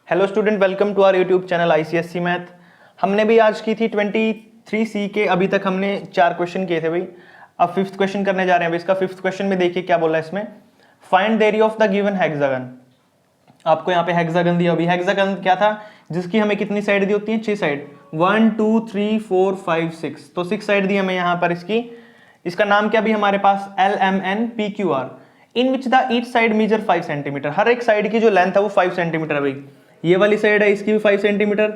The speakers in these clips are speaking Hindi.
Hello student, welcome to our YouTube channel ICSC math. हमने भी आज की थी 23C के, अभी तक हमने 4 क्वेश्चन किए थे भाई। अब 5th क्वेश्चन करने जा रहे हैं। अभी इसका 5th क्वेश्चन में देखिए क्या बोला है इसमें। Find the area of the given hexagon. आपको यहाँ पे हेक्सागन दिया। अभी हेक्सागन क्या था, जिसकी हमें कितनी साइड दी होती है? 6 साइड, 1 2 3 4 5 6। तो 6 साइड दी हमें यहाँ पर इसकी। इसका नाम क्या भी हमारे पास? LMNPQR, in which the each side measure 5 centimetre. हर एक साइड की जो लेंथ है वो 5 सेंटीमीटर है भाई। ये वाली साइड है, इसकी भी 5 सेंटीमीटर,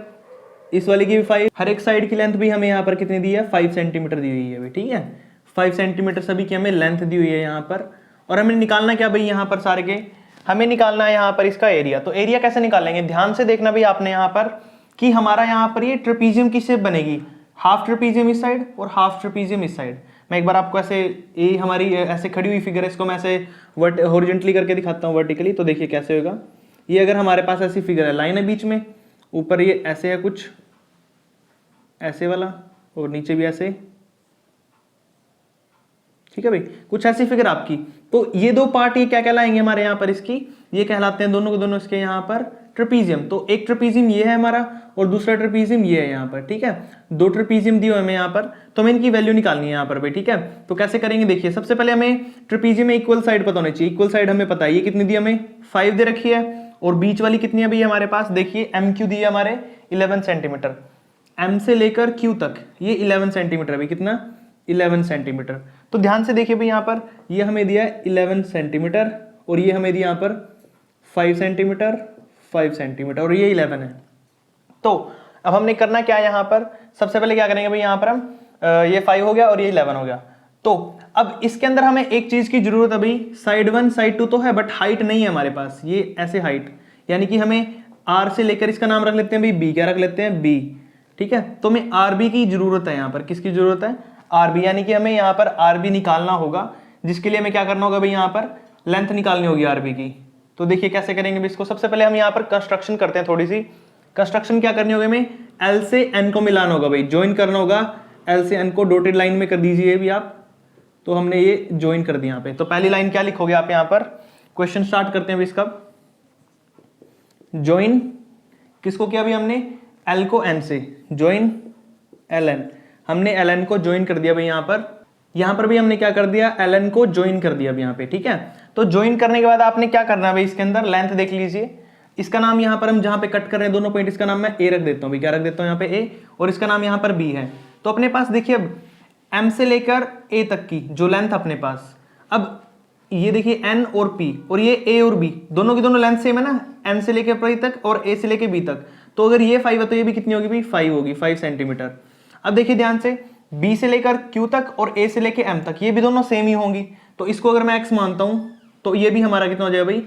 इस वाली की भी 5। हर एक साइड की लेंथ भी हमें यहाँ पर कितनी दी है? 5 सेंटीमीटर दी हुई है भाई। ठीक है, 5 सेंटीमीटर सभी की हमें लेंथ दी हुई है यहाँ पर। और हमें निकालना क्या भाई यहाँ पर सारे के? हमें निकालना है यहाँ पर इसका एरिया। तो एरिया कैसे निकालेंगे? ध्यान से देखना भाई आपने यहाँ पर कि हमारा यहाँ पर ये ट्रेपीजियम की शेप बनेगी। हाफ ट्रेपीजियम इस साइड और हाफ ट्रेपीजियम इस साइड। मैं एक बार आपको ऐसे, ये हमारी ऐसे खड़ी हुई फिगर है, इसको मैं ऐसे हॉरिजॉन्टली करके दिखाता हूँ, वर्टिकली। तो देखिए कैसे होगा। ये अगर हमारे पास ऐसी फिगर है, लाइन है बीच में, ऊपर ये ऐसे है कुछ ऐसे वाला, और नीचे भी ऐसे। ठीक है भाई, कुछ ऐसी फिगर आपकी। तो ये दो पार्ट ये क्या कहलाएंगे हमारे यहाँ पर? इसकी ये कहलाते हैं दोनों के दोनों इसके यहाँ पर ट्रेपीजियम। तो एक ट्रेपीजियम ये है हमारा और दूसरा ट्रेपीजियम ये है यहाँ पर। ठीक है, 2 ट्रेपीजियम दिए हमें यहाँ पर। तो हमें इनकी वैल्यू निकालनी है यहाँ पर भाई। ठीक है, तो कैसे करेंगे? देखिए, सबसे पहले हमें ट्रेपीजियम में इक्वल साइड पता होनी चाहिए। इक्वल साइड हमें पता है, ये कितनी दी हमें? 5 दे रखी है। और बीच वाली कितनी है भाई हमारे पास? देखिए MQ दी है हमारे 11 सेंटीमीटर। M से लेकर Q तक ये 11 सेंटीमीटर है। कितना? 11 सेंटीमीटर। तो ध्यान से देखिए भाई, यहाँ पर ये हमें दिया है 11 सेंटीमीटर और ये हमें दिया यहाँ पर 5 सेंटीमीटर, 5 सेंटीमीटर, और ये 11 है। तो अब हमने करना क्या है यहाँ पर? सबसे पहले क्या करेंगे भाई, यहाँ पर हम ये 5 हो गया और ये 11 हो गया। तो अब इसके अंदर हमें एक चीज की जरूरत है भाई, साइड 1 साइड 2 तो है, बट हाइट नहीं है हमारे पास। ये ऐसे हाइट, यानी कि हमें R से लेकर इसका नाम रख लेते हैं भाई B। क्या रख लेते हैं? B। ठीक है, तो हमें RB की जरूरत है यहाँ पर। किसकी जरूरत है? RB, यानी कि हमें यहाँ पर RB निकालना होगा, जिसके लिए हमें क्या करना होगा भाई? यहाँ पर लेंथ निकालनी होगी RB की। तो देखिए कैसे करेंगे भाई इसको। सबसे पहले हम यहाँ पर कंस्ट्रक्शन करते हैं। थोड़ी सी कंस्ट्रक्शन क्या करनी होगी हमें? L से N को मिलाना होगा भाई, ज्वाइन करना होगा। L से N को डॉटेड लाइन में कर दीजिए भी आप। तो हमने ये ज्वाइन कर दिया यहाँ पे। तो पहली लाइन क्या लिखोगे आप यहाँ पर? क्वेश्चन स्टार्ट करते हैं भाई इसका। ज्वाइन किसको किया भाई हमने? L को N से, ज्वाइन LN। हमने LN को ज्वाइन कर दिया भाई यहाँ पर भी हमने क्या कर दिया? LN को ज्वाइन कर दिया यहाँ पे। ठीक है, तो ज्वाइन करने के बाद आपने क्या करना है भाई? इसके अंदर लेंथ देख लीजिए। इसका नाम यहाँ पर हम जहाँ पे कट कर रहे हैं दोनों पॉइंट, इसका नाम मैं A रख देता हूँ भाई। क्या रख देता हूँ यहाँ पे? A। और इसका नाम यहाँ पर B है। तो अपने पास देखिए अब M से लेकर A तक की जो लेंथ अपने पास, अब ये देखिए N और P, और ये A और B दोनों की दोनों लेंथ सेम है ना, N से लेकर P तक और A से लेकर B तक। तो अगर ये 5 है तो ये भी कितनी होगी भाई? 5 होगी, 5 सेंटीमीटर। अब देखिए ध्यान से, B से लेकर Q तक और A से लेकर M तक ये भी दोनों सेम ही होंगी। तो इसको अगर मैं X मानता हूं तो ये भी हमारा कितना हो जाएगा भाई?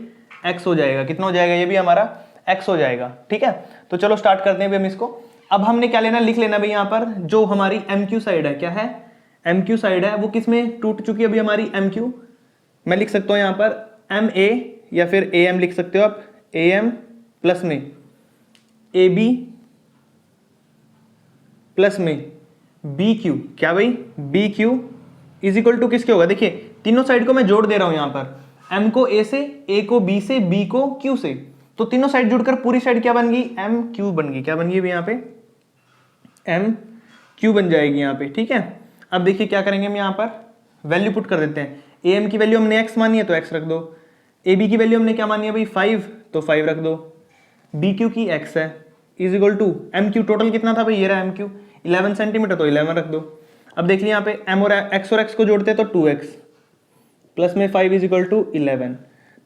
X हो जाएगा। कितना हो जाएगा? ये भी हमारा X हो जाएगा। ठीक है, तो चलो स्टार्ट करते हैं भाई हम इसको। अब हमने क्या लेना? लिख लेना भाई यहाँ पर जो हमारी MQ साइड है। क्या है? MQ साइड है, वो किस में टूट चुकी है अभी हमारी? MQ। मैं लिख सकता हूँ यहाँ पर MA या फिर AM लिख सकते हो आप। AM प्लस में AB प्लस में BQ। क्या भाई? BQ इज इक्वल टू किसके होगा? देखिए तीनों साइड को मैं जोड़ दे रहा हूं यहाँ पर। M को A से, A को B से, B को Q से। तो तीनों साइड जुड़कर पूरी साइड क्या बन गई? MQ बन गई। क्या बन गई यहाँ पे? MQ बन जाएगी यहाँ पे। ठीक है, अब देखिए क्या करेंगे हम यहाँ पर? वैल्यू पुट कर देते हैं। AM की वैल्यू हमने X मानी है तो X रख दो। AB की वैल्यू हमने क्या मानी है भाई? 5, तो 5 रख दो। BQ की X है is equal to MQ। Total कितना था भाई? ये रहा MQ 11 सेंटीमीटर, तो 11 रख दो। अब देख लिया यहाँ पे M और X को जोड़ते हैं तो 2X प्लस में 5 इज इक्वल टू 11।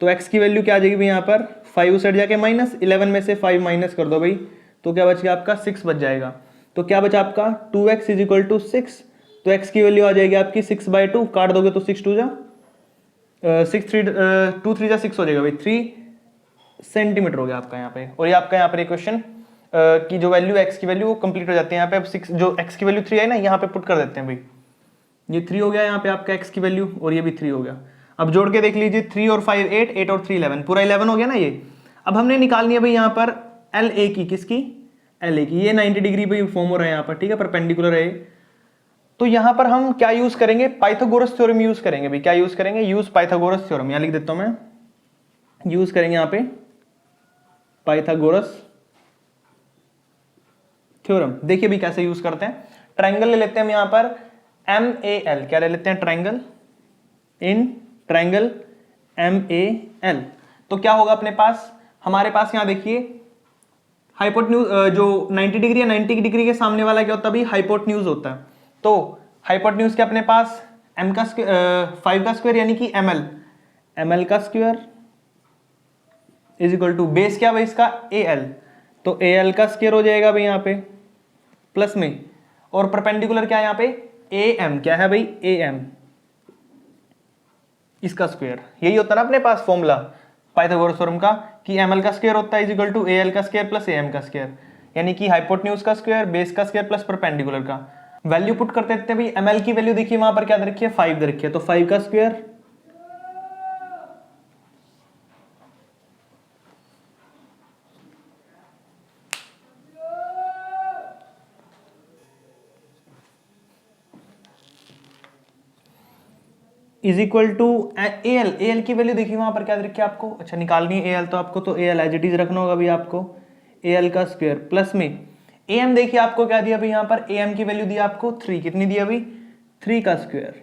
तो X की वैल्यू क्या आ जाएगी भाई यहाँ पर? 5 उस साइड जाके माइनस, 11 में से 5 माइनस कर दो भाई, तो क्या बच गया आपका? 6 बच जाएगा। तो क्या बचा आपका? 2X is equal to 6। तो X की वैल्यू आ जाएगी आपकी 6/2। काट दोगे तो 6 2 जा 2 3 जा 6 हो जाएगा भाई, 3 सेंटीमीटर हो गया आपका यहाँ पे। और ये आपका यहाँ पर क्वेश्चन की जो वैल्यू X की वैल्यू वो कंप्लीट हो जाती है यहाँ पे। अब 6 जो X की वैल्यू 3 है ना, यहाँ पे पुट कर देते हैं भाई। ये 3 हो गया यहाँ पे आपका X की वैल्यू, और ये भी 3 हो गया। अब जोड़ के देख लीजिए, 3 और 5 8, 8 और 3 11, पूरा 11 हो गया ना ये। अब हमने निकालनी है भाई यहाँ पर LA की। किसकी? LA की। ये 90 डिग्री भाई फॉर्म हो रहा है यहाँ पर। ठीक है, परपेंडिकुलर है। तो यहाँ पर हम क्या यूज करेंगे? पाइथागोरस थ्योरम यूज करेंगे भाई। क्या यूज करेंगे? Use Pythagoras theorem. यहाँ लिख देता हूं मैं, यूज करेंगे यहाँ पे पाइथागोरस थ्योरम देखिए भी कैसे यूज करते हैं। ट्रायंगल ले लेते हैं हम यहाँ पर MAL, क्या ले लेते हैं ट्रायंगल, इन ट्रायंगल MAL। तो क्या होगा अपने पास, हमारे पास यहाँ देखिए हाइपोटेन्यूज जो 90 डिग्री या 90 डिग्री के सामने वाला क्या होता है भाई, हाइपोटेन्यूज होता है। तो हाइपोटेन्यूज के अपने पास m का 5 का स्क्वायर यानी कि ml का square is equal to base क्या भाई इसका AL, तो AL का स्क्वायर हो जाएगा भाई यहाँ पे प्लस में, और परपेंडिकुलर क्या है यहाँ पे AM, क्या है भाई AM, इसका स्क्वायर। यही होता है ना अपने पास फॉर्मूला पाइथागोरस थ्योरम का कि ml का स्क्वायर होता है इज इक्वल टू AL का स्क्वायर प्लस AM का स्क्वायर, यानी कि हाइपोटेन्यूज का स्क्वायर, बेस का स्क्वायर प्लस परपेंडिकुलर का। वैल्यू पुट करते हैं भाई, ml की वैल्यू देखिए वहां पर क्या दे रखी है 5 दे रखी है, तो 5 का square is equal to AL की वैल्यू देखिए वहां पर क्या दे रखी है आपको, अच्छा निकालनी है AL तो आपको, तो AL एज इट इज रखना होगा भाई आपको, AL का स्क्वायर प्लस में AM देखिए आपको क्या दिया भाई यहाँ पर, AM की वैल्यू दिया आपको 3, कितनी दिया भाई 3 का स्क्वायर।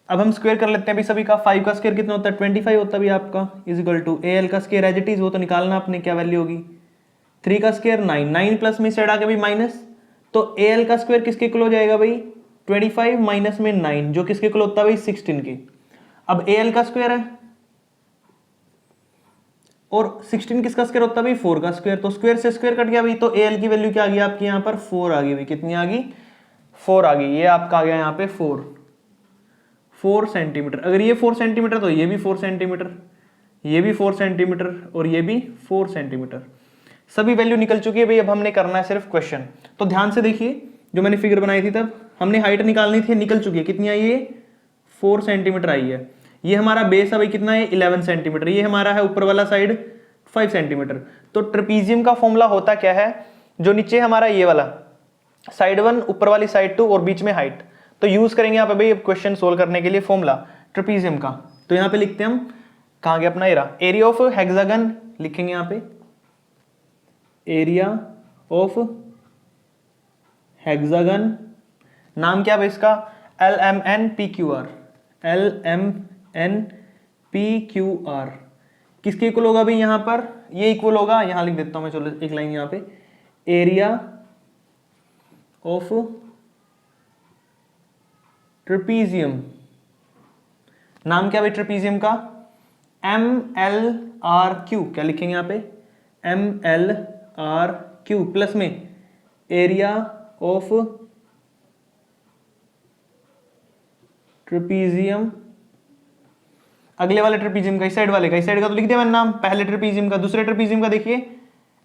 अब हम स्क्वायर कर लेते हैं भाई सभी का, 5 का स्क्वायर कितना होता है 25 होता है भाई आपका, इज इक्वल टू AL का स्क्वायर एज इट इज, वो तो निकालना आपने क्या वैल्यू होगी, 3 का स्क्वायर 9 प्लस में साइड आके भाई माइनस, तो AL का स्क्वायर किसके इक्वल हो जाएगा भाई 25 माइनस में 9 जो किसके इक्वल होता है भाई 16 के। अब AL का स्क्वायर है और 16 किसका स्क्वायर होता है भाई 4 का स्क्वायर, तो स्क्वायर से स्क्वायर कट गया भाई, तो AL की वैल्यू क्या आ गई आपकी यहाँ पर 4 आ गई भाई, कितनी आ गई 4 आ गई, ये आपका आ गया यहाँ पे 4 सेंटीमीटर। अगर ये 4 सेंटीमीटर तो ये भी 4 सेंटीमीटर, ये भी 4 सेंटीमीटर और ये भी 4 सेंटीमीटर, सभी वैल्यू निकल चुकी है भाई। अब हमने करना है सिर्फ क्वेश्चन, तो ध्यान से देखिए जो मैंने फिगर बनाई थी तब हमने हाइट निकालनी थी, निकल चुकी है, कितनी आई है 4 सेंटीमीटर आई है। ये हमारा बेस है भाई कितना है 11 सेंटीमीटर, ये हमारा है ऊपर वाला साइड 5 सेंटीमीटर। तो ट्रेपीजियम का फॉर्मूला होता क्या है, जो नीचे हमारा ये वाला साइड 1 ऊपर वाली साइड 2 और बीच में हाइट, तो यूज करेंगे यहाँ पे भाई क्वेश्चन सोल्व करने के लिए फॉर्मूला ट्रेपीजियम का। तो यहाँ पे लिखते हैं हम, कहाँ गया अपना एरिया ऑफ हेक्सागन, लिखेंगे यहाँ पे एरिया ऑफ हेक्सागन, नाम क्या है इसका LMNPQR, LMNPQR किसके इक्वल होगा भाई यहाँ पर, ये इक्वल होगा, यहाँ लिख देता हूं मैं, चलो एक लाइन यहाँ पे, एरिया ऑफ ट्रेपीजियम, नाम क्या भाई ट्रेपीजियम का MLRQ, क्या लिखेंगे यहाँ पे MLRQ प्लस में एरिया ऑफ ट्रेपीजियम, अगले वाले ट्रेपीजियम का, इस साइड वाले का, इस साइड का तो लिख दिया मैंने नाम, पहले ट्रेपीजियम का, दूसरे ट्रेपीजियम का देखिए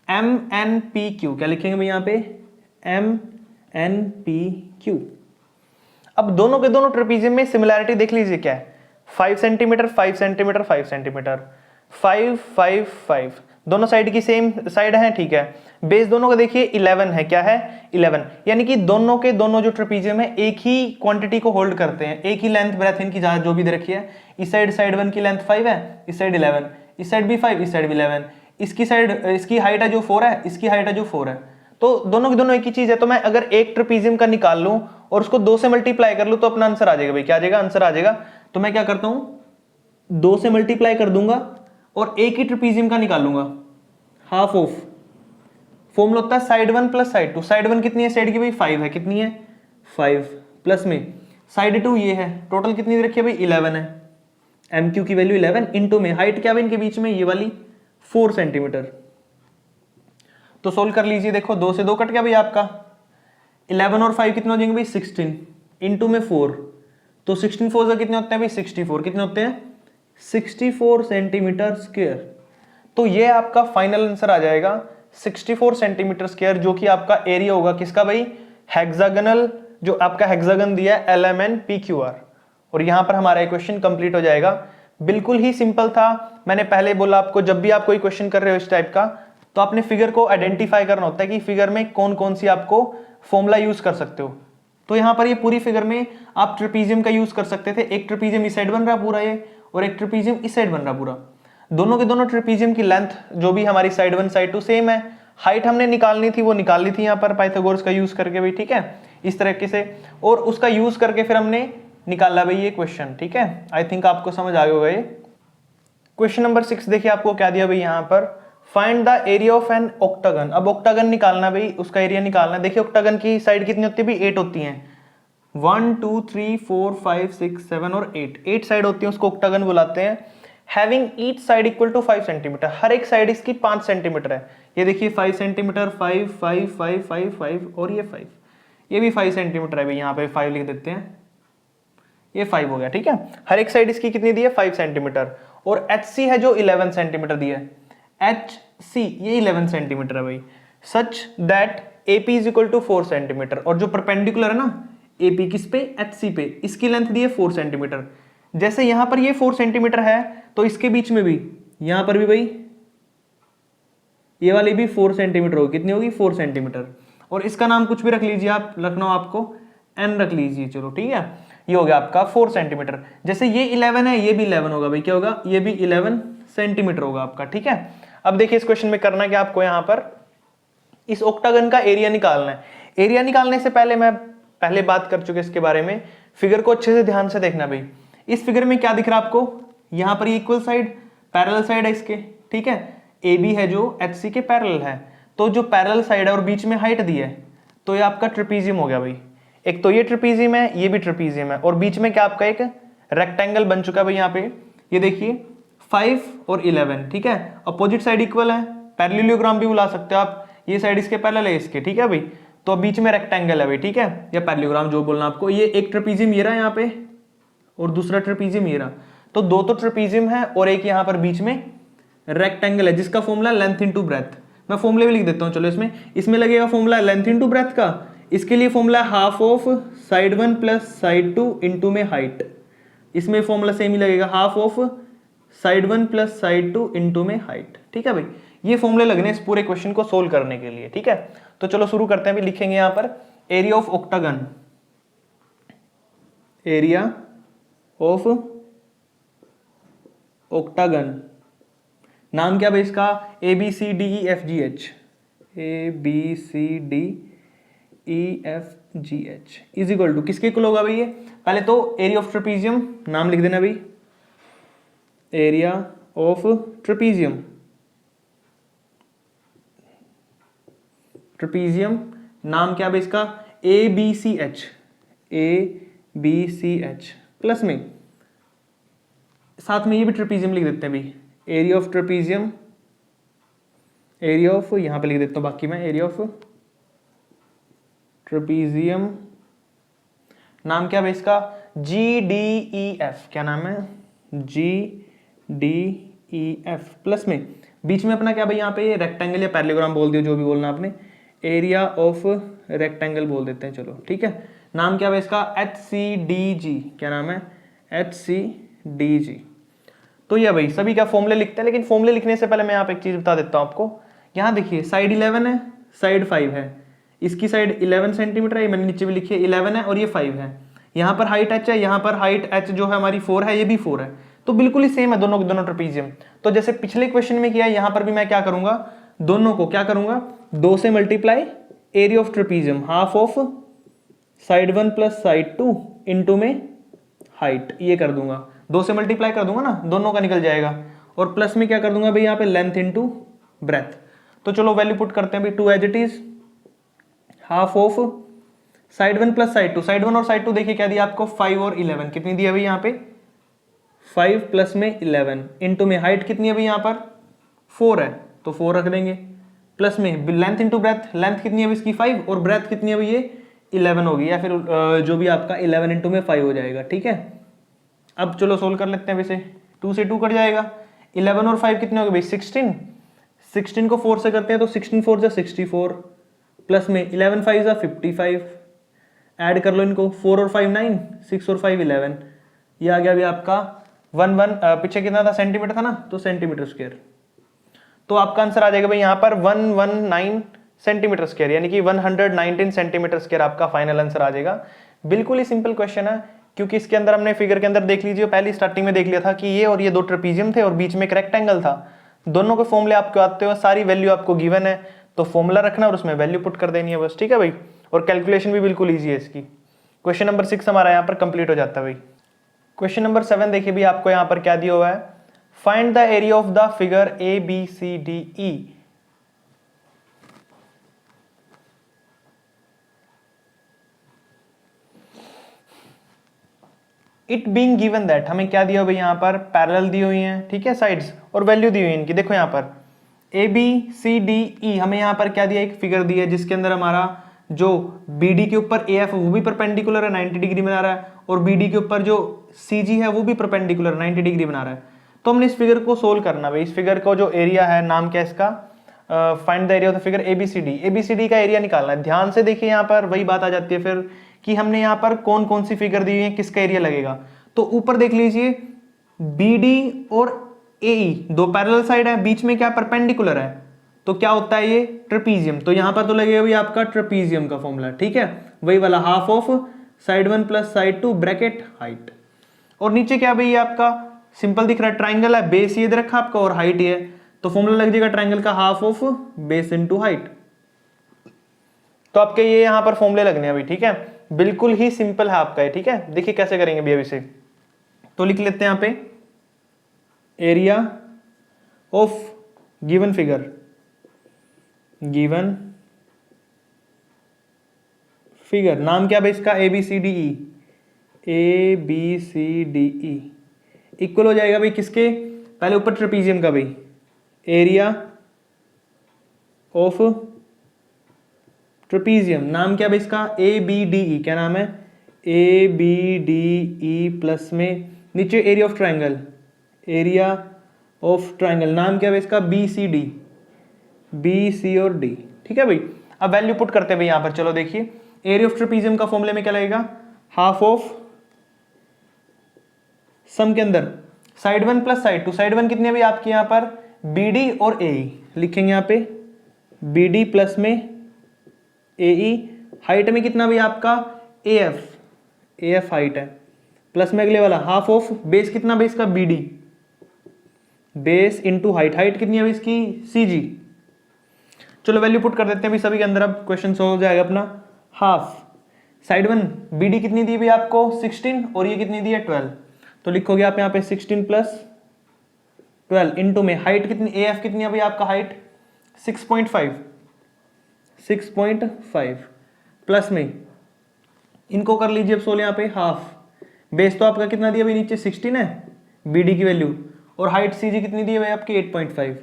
MNPQ, क्या लिखेंगे भाई यहाँ पे MNPQ। अब दोनों के दोनों ट्रेपीजियम में सिमिलैरिटी देख लीजिए क्या है, 5 सेंटीमीटर 5 सेंटीमीटर 5 सेंटीमीटर 5 5 5, दोनों साइड की सेम साइड है, ठीक है। बेस दोनों का देखिए 11 है, क्या है 11, यानी कि दोनों के दोनों जो ट्रेपीजियम है एक ही क्वांटिटी को होल्ड करते हैं, एक ही लेंथ ब्रेथ इनकी जो भी दे रखी है, इस साइड 1 की लेंथ 5 है, इस साइड 11, इस साइड भी 5, इस साइड भी 11, इसकी साइड इसकी हाइट है जो 4 है, इसकी हाइट है जो 4 है, तो दोनों की दोनों एक ही चीज है। तो मैं अगर एक ट्रेपीजियम का निकाल लूं और उसको 2 से मल्टीप्लाई कर लूं तो अपना आंसर आ जाएगा भाई, क्या आ जाएगा आंसर आ जाएगा। तो मैं क्या करता हूं 2 से मल्टीप्लाई कर दूंगा और एक ही ट्रेपीजियम का निकालूंगा, हाफ ऑफ फॉर्मूला होता है साइड 1 प्लस साइड 2, साइड 1 कितनी है साइड की भाई 5 है, कितनी है 5 प्लस में साइड 2 ये है, टोटल कितनी रखी है भाई 11 है, MQ की वैल्यू 11 इनटू में हाइट क्या है इनके बीच में ये वाली 4 सेंटीमीटर। तो सोल्व कर लीजिए, देखो 2 से 2 कट गया भाई आपका, 11 और 5 कितने हो जाएंगे भाई 16 इनटू में 4, तो 16 4 से कितने होते हैं भाई 64, कितने होते हैं 64 सेंटीमीटर स्क्वायर। तो ये आपका फाइनल आंसर आ जाएगा 64 सेंटीमीटर स्क्वायर, जो कि आपका एरिया होगा किसका भाई हेक्सागोनल, जो आपका हेक्सागन दिया है LMNPQR। और यहां पर हमारा क्वेश्चन कंप्लीट हो जाएगा, बिल्कुल ही सिंपल था। मैंने पहले बोला आपको जब भी आप कोई क्वेश्चन कर रहे हो इस टाइप का, तो आपने फिगर को आइडेंटिफाई करना होता है कि फिगर में कौन कौन सी आपको फॉर्मूला यूज कर सकते हो। तो यहां पर ये पूरी फिगर में आप ट्रेपीजियम का यूज कर सकते थे, एक ट्रेपीजियम इस साइड बन रहा पूरा ये, और एक ट्रेपीजियम इस साइड बन रहा पूरा, दोनों के दोनों ट्रेपीजियम की लेंथ जो भी हमारी साइड 1 साइड 2 सेम है, हाइट हमने निकालनी थी, वो निकाल ली थी यहाँ पर पाइथागोरस का यूज करके भाई, ठीक है, इस तरीके से, और उसका यूज करके फिर हमने निकाला भाई ये क्वेश्चन, ठीक है। आई थिंक आपको समझ आ गया होगा ये। क्वेश्चन नंबर 6 देखिए आपको क्या दिया भाई यहाँ पर, find the area of an octagon. अब ऑक्टागन निकालना भाई, उसका एरिया निकालना। देखिए ऑक्टागन की साइड कितनी होती है भाई, 8 होती हैं, 1 2 3 4 5 6 7 और 8 साइड होती है, उसको ऑक्टागन बुलाते हैं। Having each side equal to 5 centimetre, हर एक साइड इसकी 5 सेंटीमीटर है। ये देखिए 5 सेंटीमीटर, 5 5 5 5 5 और ये 5, ये भी 5 सेंटीमीटर है भाई, यहाँ पे 5 लिख देते हैं, ये 5 हो गया, ठीक है। हर एक साइड इसकी कितनी दी है, 5 सेंटीमीटर। और एच सी है जो 11 सेंटीमीटर दी है, एच सी ये 11 सेंटीमीटर है भाई, such that A P is equal to 4 centimetre. और जो परपेंडिकुलर है ना ए पी किस पे, एच सी पे, इसकी लेंथ दी है 4 सेंटीमीटर। जैसे यहां पर ये 4 सेंटीमीटर है तो इसके बीच में भी, यहां पर भी भाई ये वाली भी 4 सेंटीमीटर होगी, कितनी होगी, 4 सेंटीमीटर। और इसका नाम कुछ भी रख लीजिए आप, रखना हो आपको एन रख लीजिए, चलो ठीक है। ये हो गया आपका 4 सेंटीमीटर। जैसे ये 11 है, ये भी 11 होगा भाई, क्या होगा, ये भी 11 सेंटीमीटर होगा आपका, ठीक है। अब देखिए इस क्वेश्चन में करना क्या आपको, यहां पर इस ऑक्टागन का एरिया निकालना है। एरिया निकालने से पहले मैं पहले बात कर चुके इसके बारे में, फिगर को अच्छे से ध्यान से देखना भाई। इस फिगर में क्या दिख रहा है आपको, यहां पर इक्वल साइड, पैरेलल साइड है इसके, ठीक है। ए बी है जो एच सी के पैरेलल है, तो जो पैरेलल साइड है और बीच में हाइट दी है, तो ये आपका ट्रेपीजियम हो गया भाई। एक तो ये ट्रेपीजियम है, ये भी ट्रेपीजियम है, और बीच में क्या आपका एक रेक्टेंगल बन चुका है भाई। यहाँ पे ये देखिए 5 और 11, ठीक है। अपोजिट साइड इक्वल है, पैरेललोग्राम भी बुला सकते हो आप, ये साइड इसके पैरेलल है इसके, ठीक है भाई। तो बीच में रेक्टेंगल है भाई, ठीक है, या पैरेललोग्राम जो बोलना आपको। ये एक ट्रेपीजियम ये रहा यहाँ पे, और दूसरा ट्रेपीजियम ये रहा, तो दो तो ट्रेपीजियम है और एक यहाँ पर बीच में रेक्टेंगल है, जिसका फॉर्मूला लेंथ इनटू ब्रेथ। मैं फॉर्मूले भी लिख देता हूँ, चलो इसमें लगेगा फॉर्मूला लेंथ इनटू ब्रेथ का। इसके लिए formula half of side 1 plus side 2 into में हाइट। इसमें फॉर्मूला सेम ही लगेगा, half of side 1 plus side 2 into में हाइट, ठीक है भाई। ये फॉर्मूले लगने इस पूरे क्वेश्चन को सोल्व करने के लिए, ठीक है। तो चलो शुरू करते हैं भी, लिखेंगे यहां पर area of octagon, area of octagon, नाम क्या भाई इसका, A B C D E F G H, A B C D E F G H is equal to किसके इक्वल होगा भाई ये, पहले तो एरिया ऑफ ट्रेपीजियम, नाम लिख देना भाई, एरिया ऑफ ट्रेपीजियम, ट्रेपीजियम नाम क्या भाई इसका, A B C H, A B C H, plus में साथ में ये भी ट्रेपीजियम लिख देते हैं भाई, area of trapezium, area of, यहां पे लिख देता हूं बाकी मैं, एरिया ऑफ ट्रेपीजियम, नाम क्या है इसका, जी डी ई एफ, क्या नाम है, G D E F, plus में बीच में अपना क्या भाई, यहाँ पे रेक्टेंगल या पैरेललोग्राम बोल दियो, जो भी बोलना आपने, एरिया ऑफ रेक्टेंगल बोल देते हैं, चलो ठीक है। नाम क्या है इसका, एच सी डी जी, क्या नाम है, एच सी डी जी। तो ये भाई सभी क्या फॉर्मूले लिखते हैं, लेकिन फॉर्मूले लिखने से पहले मैं यहाँ पे एक चीज बता देता हूँ आपको। यहाँ देखिए साइड 11 है, साइड 5 है, इसकी साइड 11 सेंटीमीटर है, मैंने नीचे भी लिखी है 11 है और ये 5 है। यहाँ पर हाइट एच है, यहाँ पर हाइट एच जो है हमारी 4 है, ये भी 4 है, तो बिल्कुल ही सेम है दोनों दोनों ट्रेपीजियम। तो जैसे पिछले क्वेश्चन में किया, यहाँ पर भी मैं क्या करूंगा, दोनों को क्या करूंगा, 2 से multiply area of trapezium, half of side 1 plus side 2 into में हाइट, ये कर दूंगा, 2 से मल्टीप्लाई कर दूंगा ना, दोनों का निकल जाएगा, और प्लस में क्या कर दूंगा भाई यहाँ पे लेंथ इनटू ब्रेथ। तो चलो वैल्यू पुट करते हैं भाई, 2 as it is, half of side 1 plus side 2, side 1 और साइड 2 देखिए क्या दिया आपको, 5 और 11, कितनी दी है भाई यहाँ पे, 5 प्लस में 11 इनटू में हाइट कितनी है भाई यहाँ पर 4 है, तो 4 रख देंगे, प्लस में लेंथ इनटू ब्रेथ, लेंथ कितनी है इसकी 5 और ब्रेथ कितनी है भाई ये 11 होगी, या फिर जो भी आपका 11 इंटू में 5 हो जाएगा, ठीक है। अब चलो सोल्व कर लेते हैं वैसे, 2 से 2 कट जाएगा, 11 और 5 कितने हो गए भाई 16, 16 को 4 से करते हैं तो 16 4 जा 64, प्लस में 11 5 जा 55, ऐड कर लो इनको, 4 और 5 9, 6 और 5 11, ये आ गया अभी आपका 1 पीछे कितना था सेंटीमीटर था ना, तो सेंटीमीटर स्क्वायर। तो आपका आंसर आ जाएगा भाई यहाँ पर 119 सेंटीमीटर स्क्वायर, यानी कि 119 सेंटीमीटर स्क्वायर आपका फाइनल आंसर आ जाएगा। बिल्कुल ही सिंपल क्वेश्चन है, क्योंकि इसके अंदर हमने फिगर के अंदर देख लीजिए, पहली स्टार्टिंग में देख लिया था कि ये और ये 2 ट्रेपीजियम थे और बीच में एक रेक्टेंगल था, दोनों के फॉर्मूले आपको आते हो, सारी वैल्यू आपको गिवन है, तो फॉर्मूला रखना और उसमें वैल्यू पुट कर देनी है बस, ठीक है भाई। और कैलकुलेशन भी बिल्कुल ईजी है इसकी। क्वेश्चन नंबर 6 हमारा यहाँ पर कंप्लीट हो जाता है भाई। क्वेश्चन नंबर 7 देखिए भी आपको यहाँ पर क्या दिया हुआ है, find the area of the figure A B C D E. It being given that, हमें क्या दिया भाई यहाँ पर, पैरेलल दी हुई है, ठीक है, साइड्स, और वैल्यू दी हुई है इनकी। देखो यहाँ पर ए बी सी डी ई, हमें यहाँ पर क्या दिया, एक फिगर दी है जिसके अंदर हमारा जो बी डी के ऊपर ए एफ वो भी परपेंडिकुलर है, 90 डिग्री बना रहा है, और बी डी के ऊपर जो सी जी है वो भी परपेंडिकुलर 90 डिग्री बना रहा है। तो हमने इस फिगर को सोल्व करना भाई। इस फिगर को जो एरिया है, नाम क्या है इसका, find the area of the figure ABCD का एरिया निकालना है। ध्यान से देखिए, यहाँ पर वही बात आ जाती है फिर कि हमने यहाँ पर कौन कौन सी फिगर दी हुई है, किसका एरिया लगेगा। तो ऊपर देख लीजिए, बीडी और एई दो पैरेलल साइड है, बीच में क्या परपेंडिकुलर है, तो क्या होता है ये ट्रेपीजियम। तो यहां पर तो लगेगा भी आपका ट्रेपीजियम का फॉर्मूला, ठीक है, वही वाला half of side 1 plus side 2 bracket height. और नीचे क्या भाई आपका सिंपल दिख रहा है, ट्राइंगल है, बेस ये दे रखा आपका और हाइट ये है, तो फॉर्मूला लग जाएगा ट्राइंगल का half of base into height. तो आपके ये यहां पर फॉर्मूले लगने हैं अभी, ठीक है, बिल्कुल ही सिंपल है आपका ये, ठीक है। देखिए कैसे करेंगे भी अभी से, तो लिख लेते हैं यहां पे area of given figure, given figure, नाम क्या है इसका, A B C D E, A B C D E equal हो जाएगा भाई किसके, पहले ऊपर ट्रेपीजियम का भाई, एरिया ऑफ ट्रेपीजियम, नाम क्या भाई इसका, ए बी डी ई, क्या नाम है, A B D E plus में नीचे area of triangle, area of triangle, नाम क्या है इसका, B C D, B C और डी, ठीक है भाई। अब वैल्यू पुट करते हैं भाई यहाँ पर, चलो देखिए एरिया ऑफ ट्रेपीजियम का फॉर्मूले में क्या लगेगा, हाफ ऑफ सम के अंदर साइड 1 प्लस साइड 2, साइड 1 कितनी है भाई आपकी यहाँ पर, बी डी और ए ई, लिखेंगे यहाँ पे बी डी प्लस में ए ई, हाइट में कितना भाई आपका ए एफ हाइट है, प्लस में अगले वाला हाफ ऑफ बेस कितना बेस का B D, base into height, height कितनी है इसकी सी जी। चलो वैल्यू पुट कर देते हैं भाई सभी के अंदर, अब क्वेश्चन सॉल्व हो जाएगा अपना। हाफ साइड 1 बी डी कितनी दी भाई आपको 16 और ये कितनी दी है 12, तो लिखोगे आप यहाँ पे 16 प्लस 12 इंटू में हाइट कितनी, ए एफ कितनी है भाई आपका हाइट 6.5 प्लस में इनको कर लीजिए अब 16 यहाँ पे हाफ, बेस तो आपका कितना दिया भाई नीचे 16 है बीडी की वैल्यू, और हाइट सीजी कितनी दी है भाई आपकी 8.5।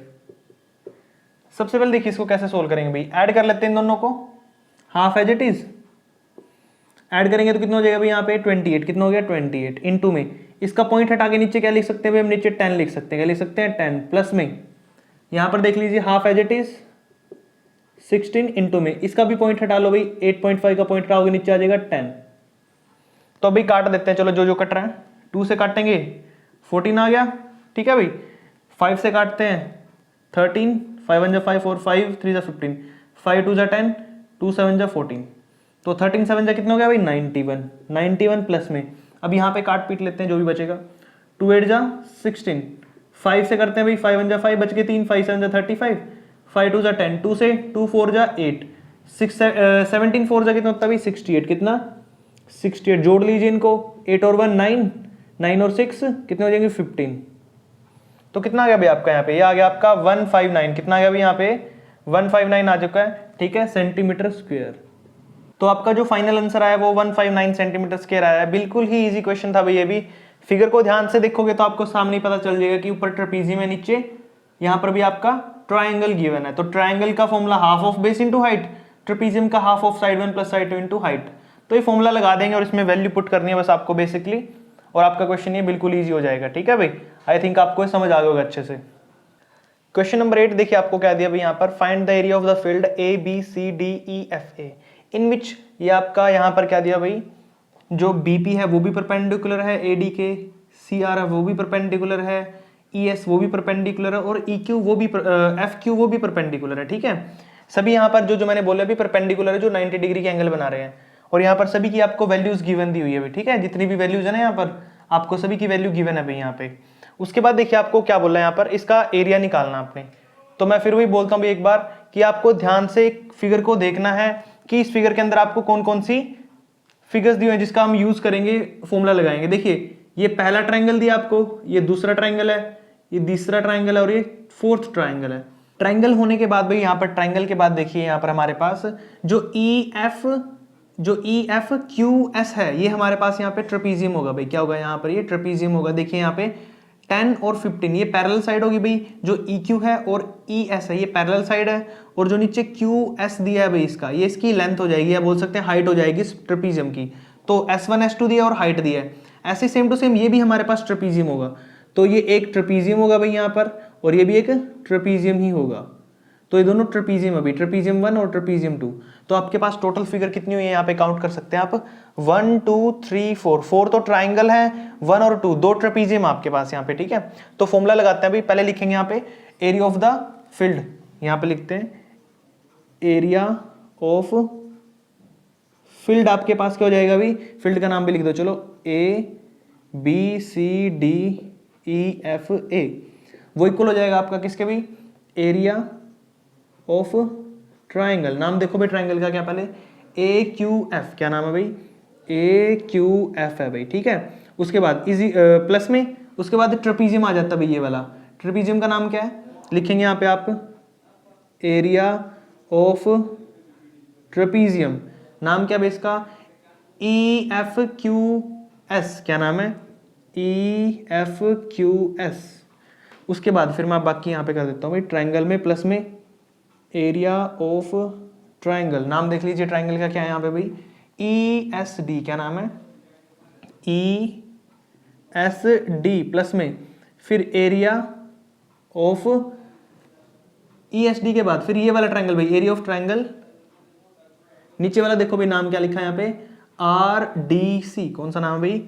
सबसे पहले देखिए इसको कैसे सोल्व करेंगे भाई, ऐड कर लेते हैं इन दोनों को, half as it is add करेंगे तो कितना हो जाएगा भाई यहाँ पे 28, कितना हो गया 28 इनटू में इसका पॉइंट हटा के नीचे क्या लिख सकते हैं भाई हम, नीचे 10 लिख सकते हैं, क्या लिख सकते हैं 10 प्लस में यहाँ पर देख लीजिए half as it is 16 into में इसका भी पॉइंट हटा लो भाई, 8.5 का पॉइंट हटाओगे नीचे आ जाएगा 10। तो अभी काट देते हैं, चलो जो जो कट रहा है, 2 से काटेंगे 14 आ गया, ठीक है भाई, 5 से काटते हैं 13, 5 1 जा 5 और 5 3 जा 15, 5 2 जा 10, 2 7 जा 14, तो 13 7 जा कितना हो गया भाई 91 प्लस में अब यहाँ पे काट पीट लेते हैं जो भी बचेगा, 2 8 जा 16, 5 से करते हैं भाई 5 1 जा 5 बच के 3, 5 7 जा 35, 5 2 जा 10, 2 से 2 4 जा 8, 17 4 जा कितना होता है भाई 68, कितना 68, जोड़ लीजिए इनको, 8 और 1 9, 9 और 6 कितने हो जाएंगे 15, तो कितना आ गया भाई आपका यहाँ पे, ये आ गया आपका 159, कितना आ गया भाई यहाँ पे 159 आ चुका है, ठीक है, सेंटीमीटर स्क्वायर। तो आपका जो फाइनल आंसर आया वो 159 सेंटीमीटर स्क्वायर आया है। बिल्कुल ही इजी क्वेश्चन था भाई ये भी, फिगर को ध्यान से देखोगे तो आपको सामने पता चल जाएगा कि ऊपर ट्रेपीजियम है, नीचे यहाँ पर भी आपका ट्राइंगल गिवन है, तो ट्राइंगल का formula half of base into height, trapezium का half of side 1 plus side 2 into height. तो ये फॉर्मूला लगा देंगे और इसमें वैल्यू पुट करनी है बस आपको बेसिकली, और आपका क्वेश्चन ये बिल्कुल ईजी हो जाएगा, ठीक है भाई। आई थिंक आपको समझ आ गया होगा अच्छे से। क्वेश्चन नंबर 8 देखिए आपको क्या दिया भाई यहाँ पर, find the area of the field A B C D E F A in which, ये आपका यहाँ पर क्या दिया भाई, जो बीपी है वो भी परपेंडिकुलर है एडी के, सी आर है वो भी परपेंडिकुलर है, ई एस वो भी परपेंडिकुलर है, और ई क्यू वो भी एफ क्यू वो भी परपेंडिकुलर है, ठीक है। सभी यहाँ पर जो जो मैंने बोला भी परपेंडिकुलर है, जो 90 डिग्री के एंगल बना रहे हैं, और यहाँ पर सभी की आपको वैल्यूज गिवन दी हुई है, ठीक है, जितनी भी वैल्यूज है ना यहाँ पर आपको सभी की वैल्यू गिवन है भाई यहाँ पे। उसके बाद देखिए आपको क्या बोल रहा है यहाँ पर, इसका एरिया निकालना आपने, तो मैं फिर वही बोलता हूँ भाई एक बार कि आपको ध्यान से एक फिगर को देखना है कि इस फिगर के अंदर आपको कौन कौन सी फिगर्स दी हुई है जिसका हम यूज करेंगे, फॉर्मूला लगाएंगे। देखिए ये पहला ट्रायंगल दिया आपको, ये दूसरा ट्रायंगल है, ये तीसरा ट्रायंगल है और ये फोर्थ ट्रायंगल है। ट्रायंगल होने के बाद भाई यहाँ पर ट्रायंगल के बाद देखिए यहाँ पर हमारे पास जो ई एफ क्यू एस है, ये हमारे पास यहाँ पे ट्रेपीजियम होगा भाई। क्या होगा यहाँ पर, ये ट्रेपीजियम होगा। देखिए यहाँ पे 10 और 15 ये पैरेलल साइड होगी भाई। जो ई क्यू है और ई एस है ये पैरेलल साइड है, और जो नीचे क्यू एस दिया है भाई इसका, ये इसकी लेंथ हो जाएगी या बोल सकते हैं हाइट हो जाएगी इस ट्रेपीजियम की। तो S1 S2 दिया और हाइट दिया है। ऐसे सेम टू सेम ये भी हमारे पास ट्रेपीजियम होगा। तो ये एक ट्रेपीजियम होगा भाई यहाँ पर, और ये भी एक ट्रेपीजियम ही होगा। तो ये दोनों ट्रेपीजियम अभी, ट्रेपीजियम 1 और ट्रेपीजियम 2। तो आपके पास टोटल फिगर कितनी हुई है यहाँ पे काउंट कर सकते हैं आप, 1 2 3 4। 4 तो ट्राइंगल है, 1 और 2 दो ट्रेपीजियम आपके पास यहाँ पे, ठीक है। तो फॉर्मूला लगाते हैं भाई। पहले लिखेंगे यहाँ पे एरिया ऑफ द फील्ड, यहाँ पे लिखते हैं एरिया ऑफ फील्ड। आपके पास क्या हो जाएगा भाई, फील्ड का नाम भी लिख दो चलो, ABCDEFA। वो इक्वल हो जाएगा आपका किसके भी, एरिया ऑफ ट्राइंगल। नाम देखो भाई ट्राइंगल का क्या, पहले AQF, क्या नाम है भाई, AQF है भाई, ठीक है। उसके बाद इजी प्लस में, उसके बाद ट्रेपीजियम आ जाता है भाई ये वाला। ट्रेपीजियम का नाम क्या है, लिखेंगे यहाँ पे आप एरिया ऑफ ट्रेपीजियम। नाम क्या है इसका, EFQS। क्या नाम है, EFQS। उसके बाद फिर मैं बाकी यहाँ पे कर देता हूँ भाई, ट्राइंगल में प्लस में एरिया ऑफ ट्राइंगल। नाम देख लीजिए ट्राइंगल का क्या है यहाँ पे भाई, ESD। क्या नाम है, ESD प्लस में फिर एरिया ऑफ ESD के बाद फिर ये वाला ट्राइंगल भाई, एरिया ऑफ ट्राइंगल। नीचे वाला देखो भाई नाम क्या लिखा है यहाँ पे, RDC। कौन सा नाम है भाई,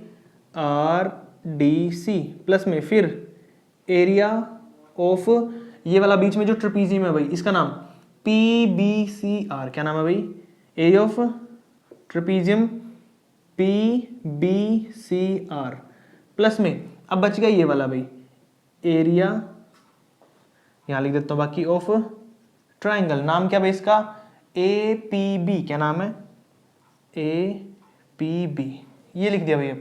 RDC प्लस में फिर एरिया ऑफ ये वाला बीच में जो ट्रेपीजियम है भाई, इसका नाम PBCR। क्या नाम है भाई, area of trapezium PBCR plus में अब बच गया ये वाला भाई, एरिया यहाँ लिख देता हूँ बाकी ऑफ ट्राइंगल। नाम क्या भाई इसका, APB। क्या नाम है, APB। ये लिख दिया भाई।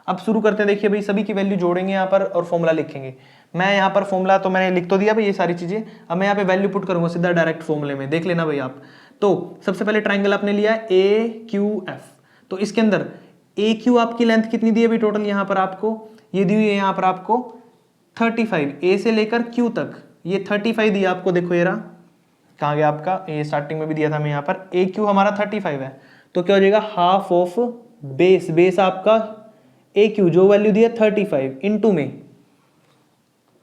अब शुरू करते हैं। देखिए भाई सभी की वैल्यू जोड़ेंगे यहाँ पर और फॉर्मूला लिखेंगे। मैं यहाँ पर फॉर्मूला तो मैंने लिख तो दिया भाई ये सारी चीजें। अब मैं यहाँ पे वैल्यू पुट करूंगा सीधा डायरेक्ट फॉर्मूले में, देख लेना भाई आप। तो सबसे पहले ट्राइंगल आपने लिया AQF। तो इसके अंदर AQ आपकी लेंथ कितनी दी है भाई टोटल, यहाँ पर आपको ये दी हुई है यहाँ पर आपको 35, A से लेकर Q तक ये 35 दिया आपको। देखो ये रहा, कहाँ गया आपका, ये स्टार्टिंग में भी दिया था मैं यहाँ पर। AQ हमारा 35 है, तो क्या हो जाएगा हाफ ऑफ बेस। बेस आपका AQ जो वैल्यू दी है 35 इंटू में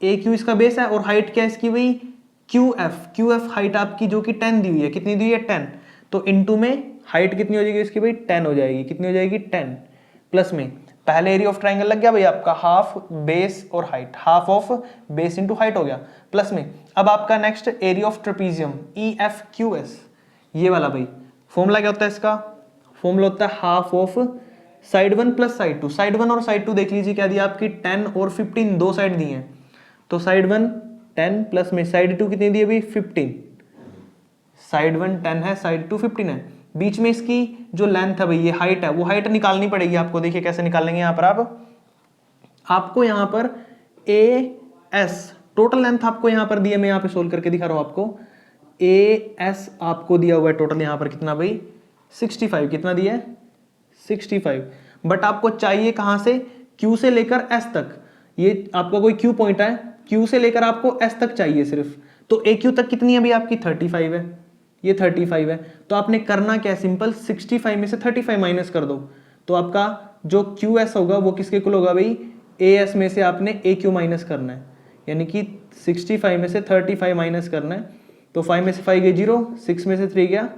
AQ इसका बेस है, और हाइट क्या है इसकी भाई QF हाइट आपकी जो कि 10 दी हुई है। कितनी दी हुई है 10, तो इंटू में हाइट कितनी हो जाएगी इसकी भाई 10 हो जाएगी। कितनी हो जाएगी 10 प्लस में पहले एरिया ऑफ ट्राइंगल लग गया भाई आपका, हाफ बेस और height, half of base into height हो गया प्लस में। अब आपका next area of trapezium EFQS ये वाला भाई। फॉर्मूला क्या होता है इसका, फॉर्मूला होता है half of side 1 plus side 2। Side 1 और साइड 2 देख लीजिए क्या दिया आपकी 10 और 15 दो साइड दी हैं। तो साइड 1 10 प्लस में साइड 2 कितनी दी है भाई 15। साइड 1 10 है, साइड 2 15 है। बीच में इसकी जो लेंथ है भाई ये हाइट है, वो हाइट निकालनी पड़ेगी आपको। देखिए कैसे निकालेंगे यहाँ पर आपको यहाँ पर AS टोटल लेंथ आपको यहाँ पर दी है। मैं यहाँ पे सोल्व करके दिखा रहा हूँ आपको। AS आपको दिया हुआ है टोटल यहाँ पर कितना भाई 65। कितना दिया है 65। बट आपको चाहिए कहाँ से, Q से लेकर S तक। ये आपका कोई Q पॉइंट है, Q से लेकर आपको S तक चाहिए सिर्फ। तो AQ तक कितनी है भाई आपकी 35 है, ये 35 है। तो आपने करना क्या है, सिंपल 65 में से 35 माइनस कर दो। तो आपका जो QS होगा वो किसके इक्वल होगा भाई, AS में से आपने AQ माइनस करना है। यानी कि 65 में से 35 माइनस करना है। तो 5 में से 5 गए 0, 6 में से 3 गया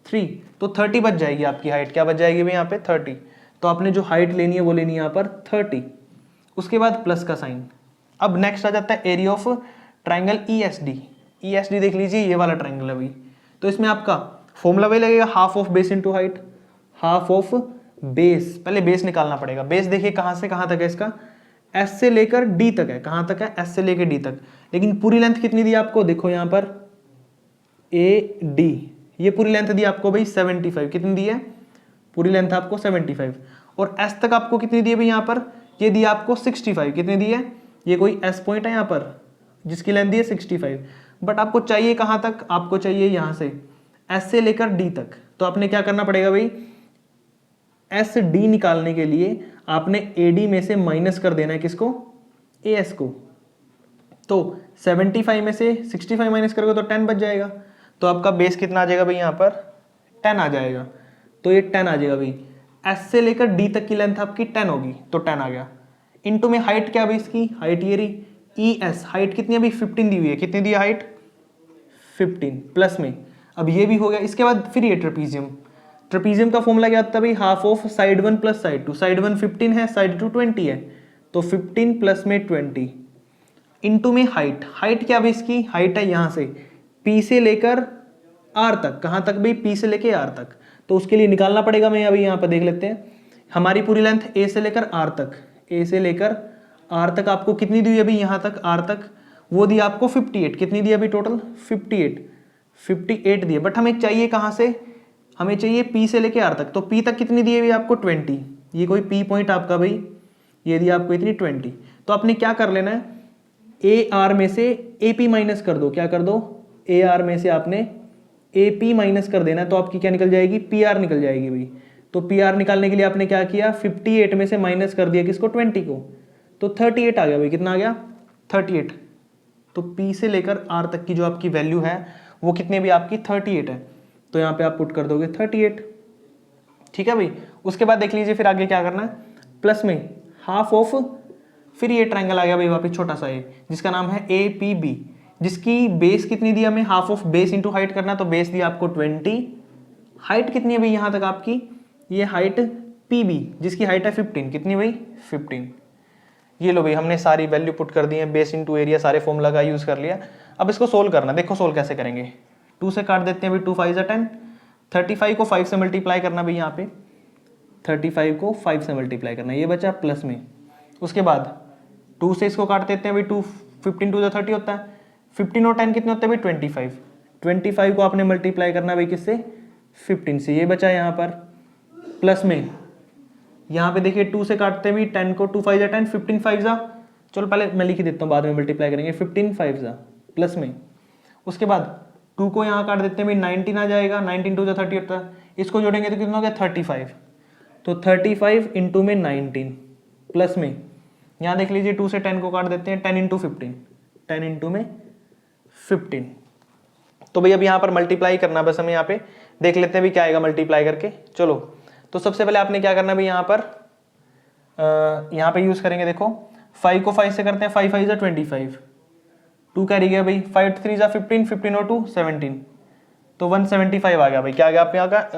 3, तो 30 बच जाएगी आपकी हाइट। क्या बच जाएगी भाई यहाँ पे 30। तो आपने जो हाइट लेनी है वो लेनी है यहाँ पर 30। उसके बाद प्लस का साइन। अब नेक्स्ट आ जाता है एरिया ऑफ ट्राइंगल ESD देख लीजिए ये वाला ट्राइंगल है भाई। तो इसमें आपका फॉर्मूला वही लगेगा half of base into height. Half of base, पहले बेस निकालना पड़ेगा। बेस देखिए कहाँ से कहाँ तक है इसका, S से लेकर D तक है। कहाँ तक है, S से लेकर D तक। लेकिन पूरी लेंथ कितनी दी आपको, देखो यहाँ पर ए डी, ये पूरी लेंथ दी आपको भाई 75, कितनी दी है, पूरी लेंथ आपको 75, और एस तक आपको कितनी दी है भाई यहाँ पर, ये दी आपको 65, कितनी दी है, ये कोई एस पॉइंट है यहाँ पर जिसकी लेंथ दी है 65, बट आपको चाहिए कहाँ तक, आपको चाहिए यहाँ से एस से लेकर डी तक। तो आपने क्या करना पड़ेगा भाई, एस डी निकालने के लिए आपने ए डी में से माइनस कर देना है किसको, ए एस को। तो 75 में से 65 माइनस करोगे तो 10 बच जाएगा, तो आपका बेस कितना आ जाएगा भाई यहाँ पर 10 आ जाएगा, तो ये 10 आ जाएगा भाई। एस से लेकर डी तक की लेंथ आपकी 10 होगी, तो 10 आ गया। इनटू में हाइट क्या भाई इसकी, हाइट ये रही ई एस, हाइट कितनी अभी 15 दी हुई है, कितनी दी है हाइट 15, प्लस में अब ये भी हो गया। इसके बाद फिर ये ट्रेपीजियम, ट्रेपीजियम का फॉर्मूला क्या आता है भाई, half of side 1 plus side 2, side 1 15 है, साइड 2 20 है, तो 15 प्लस में 20 इनटू में हाइट, हाइट क्या भाई इसकी, हाइट है यहाँ से पी से लेकर आर तक, कहाँ तक भाई, पी से लेकर आर तक, तो उसके लिए निकालना पड़ेगा। मैं अभी यहाँ पर देख लेते हैं, हमारी पूरी लेंथ ए से लेकर आर तक, ए से लेकर आर तक आपको कितनी दी अभी यहाँ तक आर तक, वो दी आपको 58, कितनी दी अभी टोटल 58 दी है, बट हमें चाहिए कहाँ से, हमें चाहिए पी से लेके आर तक, तो पी तक कितनी दी है आपको 20, ये कोई पी पॉइंट आपका भाई ये दी आपको इतनी 20, तो आपने क्या कर लेना है, ए आर में से ए पी माइनस कर दो, क्या कर दो, ए आर में से आपने ए पी माइनस कर देना है, तो आपकी क्या निकल जाएगी, पी आर निकल जाएगी भाई। तो पी आर निकालने के लिए आपने क्या किया, 58 में से माइनस कर दिया किसको 20 को, तो 38 आ गया भाई, कितना आ गया 38। तो पी से लेकर आर तक की जो आपकी वैल्यू है वो कितनी भी आपकी 38 है, तो यहाँ पे आप पुट कर दोगे 38, ठीक है भाई। उसके बाद देख लीजिए फिर आगे क्या करना है, प्लस में हाफ ऑफ, फिर ये ट्रायंगल आ गया भाई वापस छोटा सा ये, जिसका नाम है ए पी बी, जिसकी बेस कितनी दी हमें, half of base into height करना, तो बेस दी आपको 20, हाइट कितनी है भाई यहाँ तक आपकी, ये हाइट पी बी जिसकी हाइट है 15, कितनी भाई 15। ये लो भाई हमने सारी वैल्यू पुट कर दी है, बेस इंटू एरिया सारे फॉर्मूला का यूज कर लिया। अब इसको सोल्व करना, देखो सोल्व कैसे करेंगे, 2 से काट देते हैं भाई, 2 5 10, 35 को 5 से मल्टीप्लाई करना भाई, यहाँ पे 35 को 5 से मल्टीप्लाई करना, ये बचा प्लस में। उसके बाद 2 से इसको काट देते हैं भाई, 2 15 2 30 होता है, 15 और 10 कितने होते हैं भाई 25, 25 को आपने मल्टीप्लाई करना भाई किससे 15 से, ये बचा यहाँ पर प्लस में। यहाँ पे देखिए 2 से काटते हैं भी 10 को, 2 5 जा 10, 15 5 जा, चलो पहले मैं लिख ही देता हूँ बाद में मल्टीप्लाई करेंगे, 15 5 जा प्लस में। उसके बाद 2 को यहाँ काट देते हैं भी 19 आ जाएगा, 19 2 जा 30 होता है, इसको जोड़ेंगे तो कितना हो गया 35, तो 35 इंटू में 19 प्लस में, यहाँ देख लीजिए 2 से 10 को काट देते हैं, 10 इंटू 15, 10 इंटू में 15। तो भाई अब यहाँ पर मल्टीप्लाई करना, बस हमें यहाँ पे देख लेते हैं भी क्या आएगा मल्टीप्लाई करके। चलो तो सबसे पहले आपने क्या करना है भाई, यहाँ पे यूज करेंगे, देखो 5 को 5 से करते हैं, 5 5 जा 25, 2 कैरी गया भाई, 5 3 जा 15, 15 और 2 17, तो 175 आ गया भाई, क्या आ गया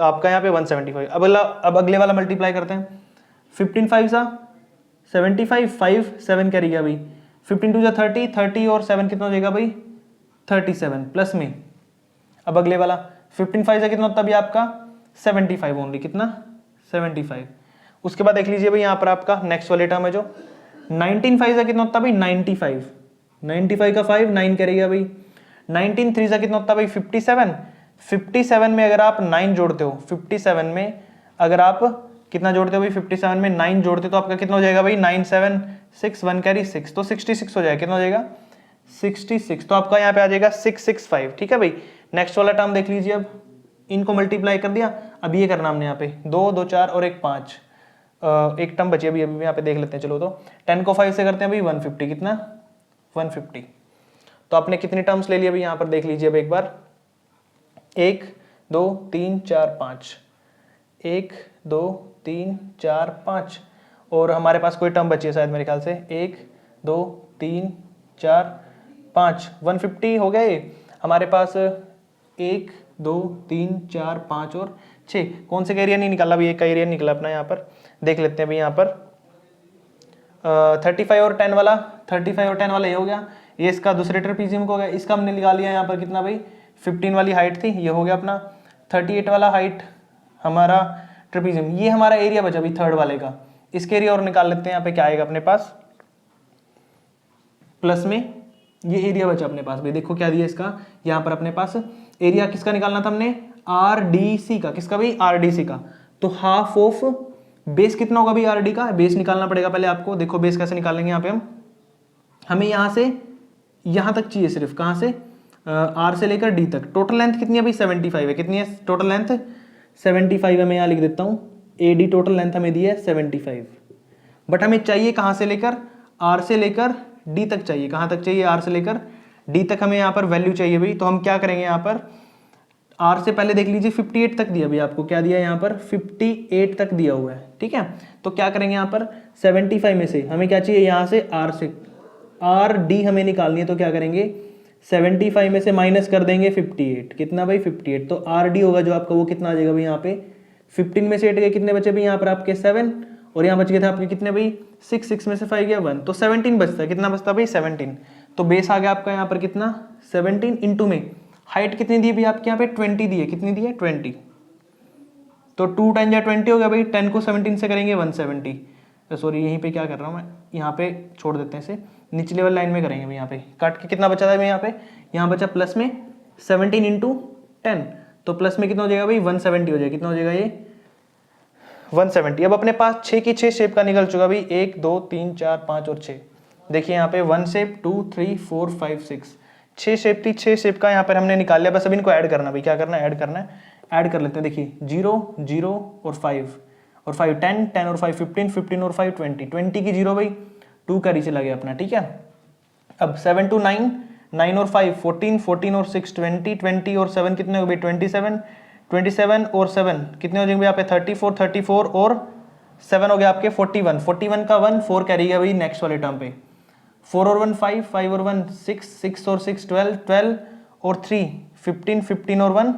आपका यहाँ पे 175। अब अगले वाला मल्टीप्लाई करते हैं, 15 5 जा 75, 5 7 कैरी गया भाई, 15 2 जा 30, 30 और 7 कितना हो जाएगा भाई 37 प्लस में। अब अगले वाला 15 5 जा कितना होता है भाई आपका 75 ओनली, कितना 75। उसके बाद देख लीजिए भाई यहाँ पर आपका नेक्स्ट वाले टर्म है जो 19 5 जा कितना होता है भाई 95, 95 का 5 9 करेगा भाई, 19 3 जा कितना होता है भाई 57, 57 में अगर आप 9 जोड़ते हो, 57 में अगर आप कितना जोड़ते हो भाई 57 में 9 जोड़ते हो तो आपका कितना हो जाएगा भाई 9 7 6 1 कैरी 6, तो 66 हो जाएगा, कितना हो जाएगा 66, तो आपका यहाँ पे आ जाएगा 665, ठीक है भाई। नेक्स्ट वाला टर्म देख लीजिए, अब इनको मल्टीप्लाई कर दिया, अब ये करना हमने यहाँ पे 2 2 4 और 1 5, एक टर्म बची अभी यहाँ पे देख लेते हैं। चलो तो 10 को 5 से करते हैं भाई 150, कितना 150, तो आपने कितनी टर्म्स ले लिया अभी यहाँ पर देख लीजिए अब एक बार, 1 2 3 4 5, 1 2 3 4 5, और हमारे पास कोई टर्म बची है शायद मेरे ख्याल से, 1 2 3 4 5, 150 हो गया ये हमारे पास, 1 2 3 4 5 और 6, कौन से का एरिया नहीं निकाला भाई, एक का एरिया निकला अपना, यहाँ पर देख लेते हैं भाई, यहाँ पर 35 और 10 वाला, 35 और 10 वाला ये हो गया, ये इसका दूसरे ट्रेपीजियम को हो गया, इसका हमने निकाल लिया यहाँ पर कितना भाई 15 वाली हाइट थी, ये हो गया अपना 38 वाला हाइट हमारा ट्रेपीजियम, ये हमारा एरिया बचा भाई थर्ड वाले का, इसके एरिया और निकाल लेते हैं, यहाँ पे क्या आएगा अपने पास प्लस में, ये एरिया बचा अपने पास भाई, देखो क्या दिया इसका, यहाँ पर अपने पास एरिया किसका निकालना था हमने, RDC का, किसका भाई, RDC का। तो हाफ ऑफ बेस कितना होगा भाई RD का, बेस निकालना पड़ेगा पहले आपको। देखो बेस कैसे निकालेंगे यहाँ पे हमें यहाँ से यहाँ तक चाहिए सिर्फ, कहाँ से, R से लेकर D तक। टोटल लेंथ कितनी है भाई, 75 है। कितनी है टोटल लेंथ, 75 है। मैं यहाँ लिख देता हूँ AD टोटल लेंथ हमें दी है 75, बट हमें चाहिए कहाँ से लेकर, R से लेकर D तक चाहिए। कहाँ तक चाहिए, R से लेकर D तक हमें यहाँ पर वैल्यू चाहिए भाई। तो हम क्या करेंगे यहाँ पर, R से पहले देख लीजिए 58 तक दिया भाई आपको, क्या दिया यहाँ पर 58 तक दिया हुआ है, ठीक है। तो क्या करेंगे यहाँ पर 75 में से हमें क्या चाहिए, यहाँ से R से RD हमें निकालनी है। तो क्या करेंगे 75 में से माइनस कर देंगे 58, कितना भाई 58। तो RD होगा जो आपका वो कितना आ जाएगा भाई, यहाँ पे 15 में से 8 गए, कितने बचे भाई यहाँ पर आपके 7, और यहाँ बच गए थे आपके कितने भाई 6, 6 में से 5 गया 1, तो 17 बचता है। कितना बचता भाई 17। तो बेस आ गया आपका यहाँ पर कितना 17, इंटू में हाइट कितनी दी है भाई आपके यहाँ पे 20 दी है, कितनी दी है 20। तो 2 10 या 20 हो गया भाई, 10 को 17 से करेंगे 170। सॉरी यहीं पे क्या कर रहा हूँ मैं, यहाँ पे छोड़ देते हैं इसे, निचले वाली लाइन में करेंगे भाई। यहाँ पे काट के कितना बचा था भाई, यहाँ बचा प्लस में 17 इंटू 10, तो प्लस में कितना हो जाएगा भाई 170 हो जाएगा। कितना हो जाएगा ये 170। अब अपने पास 6 की 6 शेप का निकल चुका भाई, 1 2 3 4 5 और 6। देखिए यहाँ पे 1 शेप 2 3 4 5 6, 6 शेप थी, 6 शेप का यहाँ पर हमने निकाल लिया। बस अब इनको ऐड करना भाई, क्या करना है, ऐड करना है। ऐड कर लेते हैं, देखिए 0 0 और 5 और 5 10 10 और 5 15 15 और 5 20 20 की 0 भाई 2 का चला गया अपना, ठीक है। अब 7 to 9 9 और 5 14 14 और 6 20 20 और 7 कितने हो गए 27 27 और 7 कितने हो जाएंगे यहाँ पे 34 34 और 7 हो गया आपके 41 41 का 1 4 कैरी गया भाई नेक्स्ट वाले टर्म पे। 4 और 1 5 5 और 1 6 6 और 6 12 12 और 3 15 15 और 1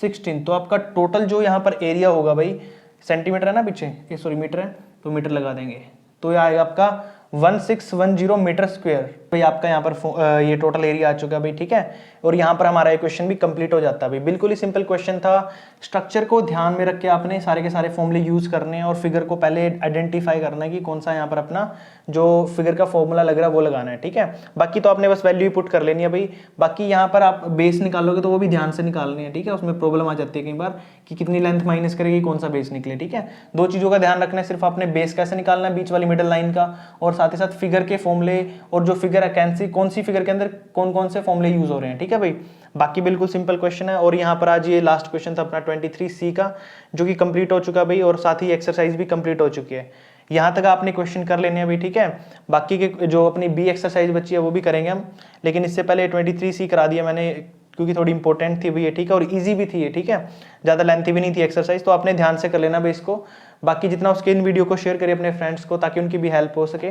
16। तो आपका टोटल जो यहाँ पर एरिया होगा भाई, सेंटीमीटर है ना पीछे, ये सॉरी मीटर है, तो मीटर लगा देंगे। तो ये आएगा आपका 1610 मीटर स्क्वायर भाई। आपका यहाँ पर ये टोटल एरिया आ चुका है भाई, ठीक है। और यहाँ पर हमारा क्वेश्चन भी कंप्लीट हो जाता है भाई। बिल्कुल ही सिंपल क्वेश्चन था। स्ट्रक्चर को ध्यान में रख के आपने सारे के सारे फॉर्मूले यूज करने हैं और फिगर को पहले आइडेंटिफाई करना है कि कौन सा यहाँ पर अपना जो फिगर का फॉर्मूला लग रहा है वो लगाना है, ठीक है। बाकी तो आपने बस वैल्यू ही पुट कर लेनी है भाई। बाकी यहाँ पर आप बेस निकालोगे तो वो भी ध्यान से निकालनी है, ठीक है। उसमें प्रॉब्लम आ जाती है कई बार कि कितनी लेंथ माइनस करेगी, कौन सा बेस निकले, ठीक है। 2 चीजों का ध्यान रखना है, सिर्फ आपने बेस कैसे निकालना है बीच वाली मिडल लाइन का, और साथ ही साथ फिगर के फॉर्मूले और जो फिगर है कौन सी फिगर के अंदर कौन कौन से फॉर्मूले यूज हो रहे हैं, ठीक है भाई। बाकी बिल्कुल सिंपल क्वेश्चन है। और यहाँ पर आज ये लास्ट क्वेश्चन था अपना 23C का, जो कि कंप्लीट हो चुका भाई, और साथ ही एक्सरसाइज भी कंप्लीट हो चुकी है। यहाँ तक आपने क्वेश्चन कर लेने हैं भाई, ठीक है। बाकी के जो अपनी बी एक्सरसाइज बची है वो भी करेंगे हम, लेकिन इससे पहले 23C करा दिया मैंने क्योंकि थोड़ी इंपॉर्टेंट थी भैया, ठीक है। और इजी भी थी ये, ठीक है, ज़्यादा लेंथी भी नहीं थी एक्सरसाइज, तो आपने ध्यान से कर लेना भाई इसको। बाकी जितना उसके इन वीडियो को शेयर करिए अपने फ्रेंड्स को ताकि उनकी भी हेल्प हो सके।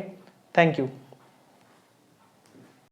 Thank you.